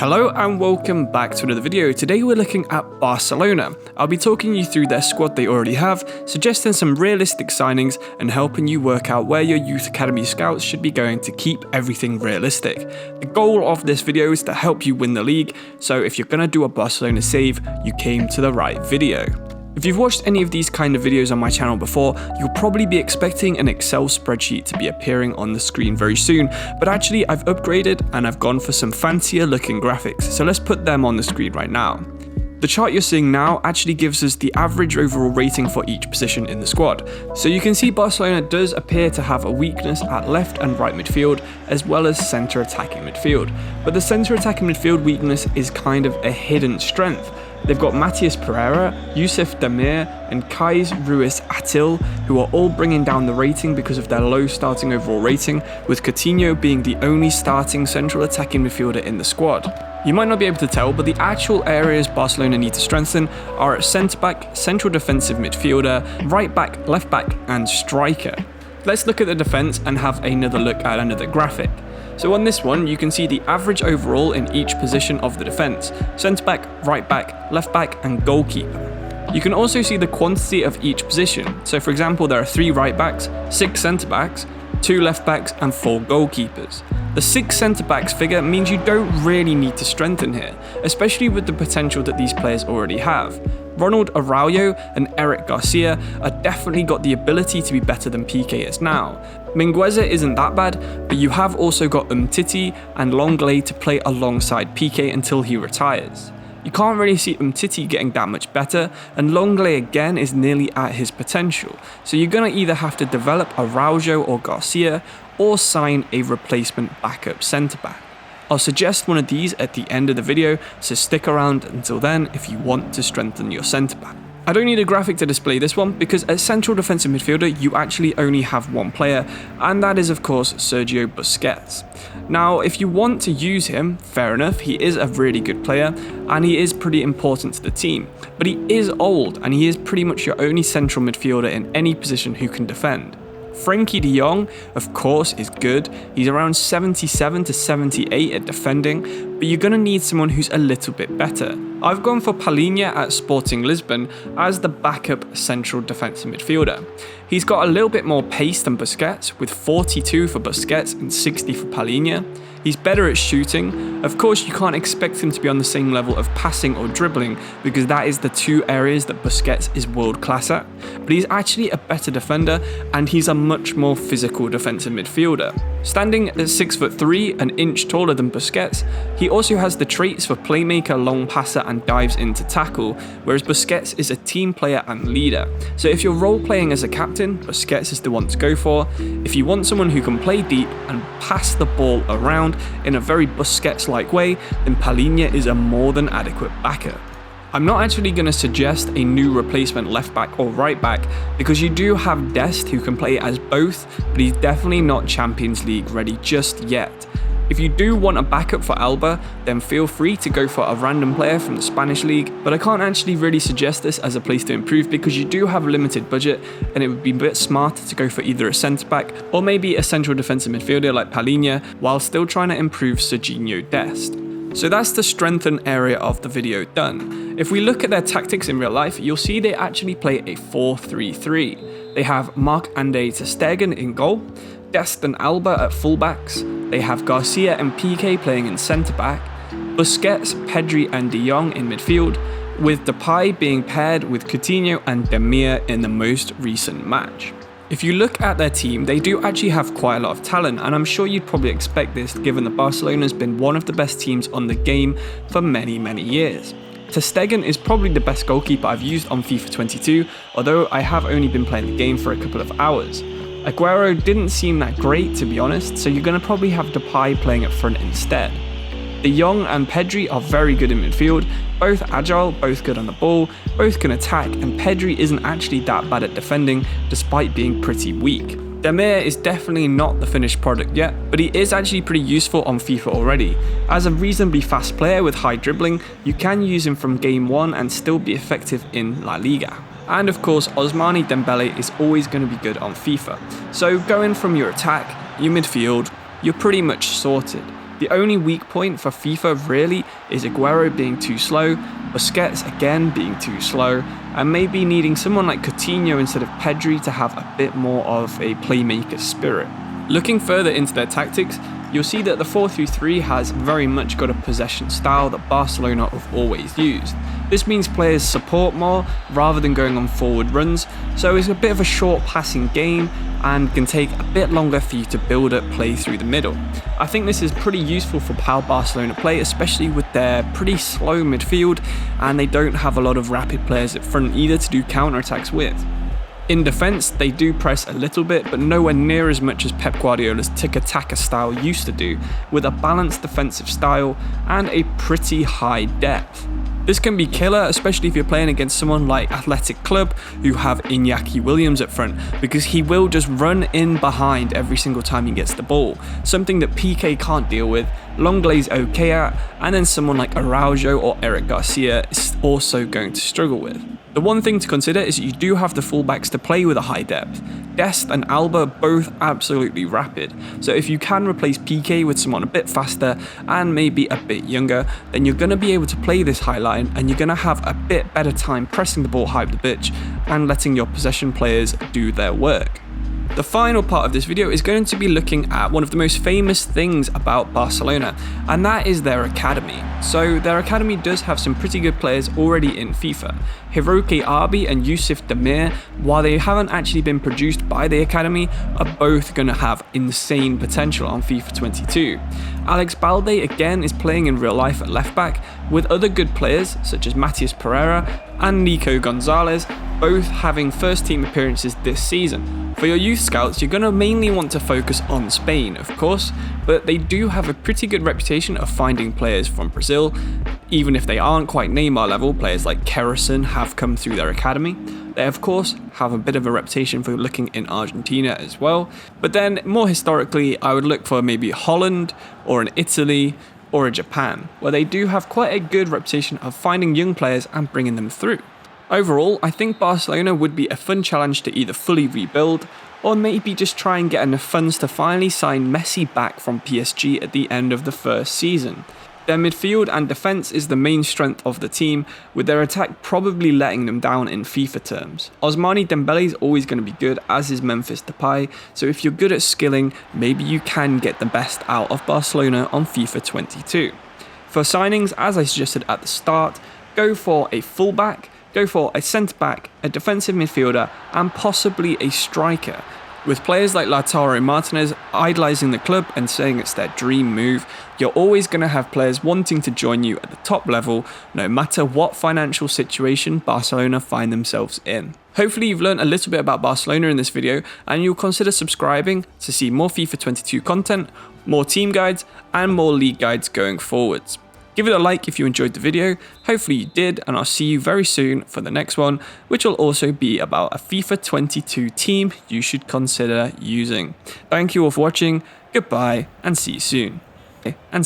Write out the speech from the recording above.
Hello and welcome back to another video. Today we're looking at Barcelona. I'll be talking you through their squad they already have, suggesting some realistic signings and helping you work out where your youth academy scouts should be going to keep everything realistic. The goal of this video is to help you win the league, so if you're going to do a Barcelona save, you came to the right video. If you've watched any of these kind of videos on my channel before, you'll probably be expecting an Excel spreadsheet to be appearing on the screen very soon, but actually I've upgraded and I've gone for some fancier looking graphics, so let's put them on the screen right now. The chart you're seeing now actually gives us the average overall rating for each position in the squad. So you can see Barcelona does appear to have a weakness at left and right midfield, as well as centre attacking midfield. But the centre attacking midfield weakness is kind of a hidden strength. They've got Matías Pereira, Youssef Demir, and Kais Ruiz-Atil, who are all bringing down the rating because of their low starting overall rating, with Coutinho being the only starting central attacking midfielder in the squad. You might not be able to tell, but the actual areas Barcelona need to strengthen are at centre-back, central defensive midfielder, right-back, left-back, and striker. Let's look at the defence and have another look at another graphic. So on this one, you can see the average overall in each position of the defence: centre-back, right-back, left-back, and goalkeeper. You can also see the quantity of each position. So for example, there are 3 right-backs, 6 centre-backs, 2 left-backs, and 4 goalkeepers. The 6 centre-backs figure means you don't really need to strengthen here, especially with the potential that these players already have. Ronald Araujo and Eric Garcia are definitely got the ability to be better than PK is now. Mingueza isn't that bad, but you have also got Umtiti and Longley to play alongside PK until he retires. You can't really see Umtiti getting that much better, and Longley again is nearly at his potential, so you're going to either have to develop Araujo or Garcia, or sign a replacement backup centre-back. I'll suggest one of these at the end of the video, so stick around until then if you want to strengthen your centre-back. I don't need a graphic to display this one, because as central defensive midfielder you actually only have one player, and that is of course Sergio Busquets. Now if you want to use him, fair enough, he is a really good player and he is pretty important to the team, but he is old and he is pretty much your only central midfielder in any position who can defend. Frenkie de Jong, of course, is good. He's around 77 to 78 at defending, but you're going to need someone who's a little bit better. I've gone for Palhinha at Sporting Lisbon as the backup central defensive midfielder. He's got a little bit more pace than Busquets, with 42 for Busquets and 60 for Palhinha. He's better at shooting. Of course, you can't expect him to be on the same level of passing or dribbling, because that is the 2 areas that Busquets is world class at, but he's actually a better defender and he's a much more physical defensive midfielder. Standing at 6'3", an inch taller than Busquets, he also has the traits for playmaker, long passer, and dives into tackle, whereas Busquets is a team player and leader. So if you're role playing as a captain, Busquets is the one to go for. If you want someone who can play deep and pass the ball around in a very Busquets-like way, then Palhinha is a more than adequate backer. I'm not actually going to suggest a new replacement left back or right back, because you do have Dest who can play as both, but he's definitely not Champions League ready just yet. If you do want a backup for Alba, then feel free to go for a random player from the Spanish league, but I can't actually really suggest this as a place to improve because you do have a limited budget, and it would be a bit smarter to go for either a centre back or maybe a central defensive midfielder like Palhinha, while still trying to improve Serginho Dest. So that's the strengthen area of the video done. If we look at their tactics in real life, you'll see they actually play a 4-3-3. They have Marc-André ter Stegen in goal, Dest and Alba at fullbacks. They have Garcia and PK playing in centre-back, Busquets, Pedri and De Jong in midfield, with Depay being paired with Coutinho and Demir in the most recent match. If you look at their team, they do actually have quite a lot of talent, and I'm sure you'd probably expect this given that Barcelona has been one of the best teams on the game for many years. Ter Stegen is probably the best goalkeeper I've used on FIFA 22, although I have only been playing the game for a couple of hours. Aguero didn't seem that great, to be honest, so you're going to probably have Depay playing up front instead. De Jong and Pedri are very good in midfield, both agile, both good on the ball, both can attack, and Pedri isn't actually that bad at defending despite being pretty weak. Demir is definitely not the finished product yet, but he is actually pretty useful on FIFA already. As a reasonably fast player with high dribbling, you can use him from game 1 and still be effective in La Liga. And of course, Ousmane Dembele is always going to be good on FIFA. So going from your attack, your midfield, you're pretty much sorted. The only weak point for FIFA really is Aguero being too slow, Busquets again being too slow, and maybe needing someone like Coutinho instead of Pedri to have a bit more of a playmaker spirit. Looking further into their tactics, you'll see that the 4-3-3 has very much got a possession style that Barcelona have always used. This means players support more rather than going on forward runs, so it's a bit of a short passing game and can take a bit longer for you to build up play through the middle. I think this is pretty useful for how Barcelona play, especially with their pretty slow midfield, and they don't have a lot of rapid players up front either to do counter-attacks with. In defence, they do press a little bit, but nowhere near as much as Pep Guardiola's tiki-taka style used to do, with a balanced defensive style and a pretty high depth. This can be killer, especially if you're playing against someone like Athletic Club, who have Iñaki Williams up front, because he will just run in behind every single time he gets the ball, something that PK can't deal with, Lenglet's okay at, and then someone like Araujo or Eric Garcia is also going to struggle with. The one thing to consider is that you do have the fullbacks to play with a high depth. Dest and Alba both absolutely rapid, so if you can replace PK with someone a bit faster and maybe a bit younger, then you're going to be able to play this high line and you're going to have a bit better time pressing the ball high up the pitch and letting your possession players do their work. The final part of this video is going to be looking at one of the most famous things about Barcelona, and that is their academy. So their academy does have some pretty good players already in FIFA. Hiroki Arbi and Yusuf Demir, while they haven't actually been produced by the academy, are both going to have insane potential on FIFA 22. Alex Balde again is playing in real life at left back, with other good players such as Matias Pereira and Nico Gonzalez both having first team appearances this season. For your youth scouts, you're going to mainly want to focus on Spain, of course, but they do have a pretty good reputation of finding players from Brazil. Even if they aren't quite Neymar level, players like Kerrison have come through their academy. They of course have a bit of a reputation for looking in Argentina as well, but then more historically I would look for maybe Holland or an Italy or a Japan, where they do have quite a good reputation of finding young players and bringing them through. Overall, I think Barcelona would be a fun challenge to either fully rebuild or maybe just try and get enough funds to finally sign Messi back from PSG at the end of the first season. Their midfield and defence is the main strength of the team, with their attack probably letting them down in FIFA terms. Ousmane Dembele is always going to be good, as is Memphis Depay, so if you're good at skilling, maybe you can get the best out of Barcelona on FIFA 22. For signings, as I suggested at the start, go for a fullback, go for a centre-back, a defensive midfielder, and possibly a striker. With players like Lautaro Martinez idolising the club and saying it's their dream move, you're always going to have players wanting to join you at the top level, no matter what financial situation Barcelona find themselves in. Hopefully you've learned a little bit about Barcelona in this video, and you'll consider subscribing to see more FIFA 22 content, more team guides, and more league guides going forwards. Give it a like if you enjoyed the video, hopefully you did, and I'll see you very soon for the next one, which will also be about a FIFA 22 team you should consider using. Thank you all for watching, goodbye, and see you soon.